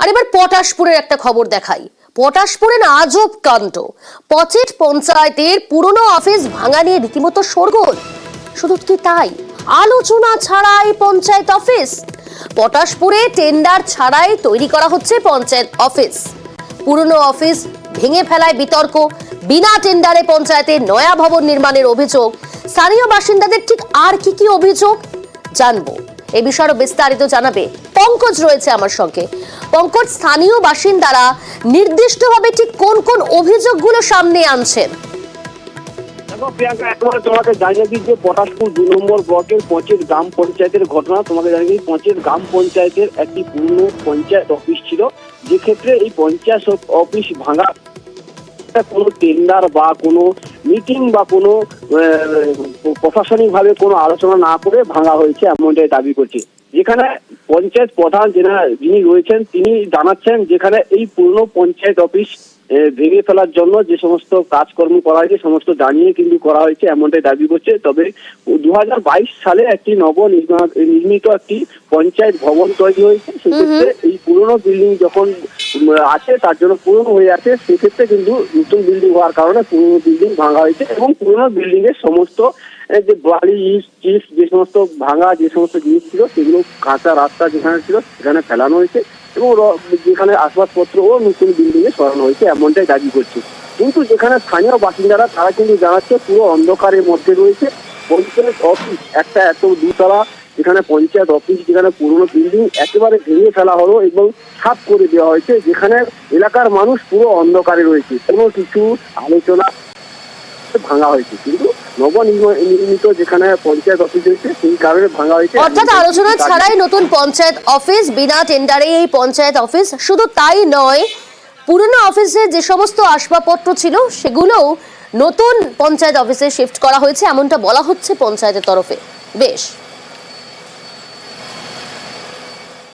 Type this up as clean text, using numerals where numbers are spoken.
আর এবার পটাশপুরের একটা খবর দেখাই। পটাশপুরে না আজব কাণ্ড, পচেট পঞ্চায়েতের পুরনো অফিস ভাঙা নিয়ে রীতিমতো শোরগোল। শুধু কি তাই, আলোচনা ছাড়াই পঞ্চায়েত অফিস। পটাশপুরে টেন্ডার ছাড়াই তৈরি করা হচ্ছে পঞ্চায়েত অফিস। পুরনো অফিস ভেঙে ফেলায় বিতর্ক, বিনা টেন্ডারে পঞ্চায়েতের নয়া ভবন নির্মাণের অভিযোগ। স্থানীয় বাসিন্দাদের ঠিক আর কি অভিযোগ জানবো, এ বিষয়ে বিস্তারিত জানাবে পঙ্কজ রয়েছে আমার সঙ্গে। পঙ্কজ, স্থানীয় বাসিন্দারা নির্দিষ্টভাবে ঠিক কোন কোন অভিযোগগুলো সামনে আনছেন? প্রিয়াঙ্কা, একেবারে তোমাকে জানিয়ে দিই যে পটাশপুর 2 নম্বর ব্লকের পচেট গ্রাম পঞ্চায়েতের ঘটনা। তোমাকে জানিয়ে দিই, পচেট গ্রাম পঞ্চায়েতের একটি পুরনো পঞ্চায়েত অফিস ছিল, যে ক্ষেত্রে এই পঞ্চায়েত অফিস ভাঙা কোনো টেন্ডার বা কোনো মিটিং বা কোনো প্রশাসনিক ভাবে কোনো আলোচনা না করে ভাঙা হয়েছে, এমনটাই দাবি করছে। যেখানে পঞ্চায়েত প্রধান যিনি রয়েছেন তিনি জানাচ্ছেন, যেখানে এই পুরনো পঞ্চায়েত অফিস ভেঙে ফেলার জন্য যে সমস্ত কাজকর্ম করা হয়েছে সমস্ত জানিয়ে কিন্তু করা হয়েছে, এমনটাই দাবি করছে। তবে 2022 সালে একটি নির্মিত একটি পঞ্চায়েত ভবন তৈরি হয়েছে। সেক্ষেত্রে এই পুরনো বিল্ডিং যখন আছে, তার জন্য পুরনো হয়ে আছে, সেক্ষেত্রে কিন্তু নতুন বিল্ডিং হওয়ার কারণে পুরনো বিল্ডিং ভাঙা হয়েছে এবং পুরনো বিল্ডিং এর সমস্ত যে বালি চিজ যে সমস্ত ভাঙা যে সমস্ত জিনিস ছিল সেগুলো কাঁচা রাস্তা যেখানে ছিল সেখানে ফেলানো হয়েছে এবং যেখানে আসবাবপত্র ও নতুন বিল্ডিং এ সরানো হয়েছে, এমনটাই দাবি করছে। কিন্তু যেখানে স্থানীয় বাসিন্দারা তারা কিন্তু জানাচ্ছে পুরো অন্ধকারের মধ্যে রয়েছে। পঞ্চায়েত অফিস একটা এত দুতলা, যেখানে পঞ্চায়েত অফিস, যেখানে পুরনো বিল্ডিং একেবারে ভেঙে ফেলা হলো এবং সাফ করে দেওয়া হয়েছে, যেখানে এলাকার মানুষ পুরো অন্ধকারে রয়েছে। কোনো কিছু আলোচনা ভাঙা হয়েছে, কিন্তু নবনির্মিত যেখানে পঞ্চায়েত অফিস রয়েছে সেই কারণে ভাঙা হয়েছে। অর্থাৎ আলোচনা ছাড়াই নতুন পঞ্চায়েত অফিস, বিনা টেন্ডারে এই পঞ্চায়েত অফিস। শুধু তাই নয়, পুরনো অফিসে যে সমস্ত আসবাবপত্র ছিল সেগুলোও নতুন পঞ্চায়েত অফিসে শিফট করা হয়েছে, এমনটা বলা হচ্ছে পঞ্চায়েতের তরফে। বেশ।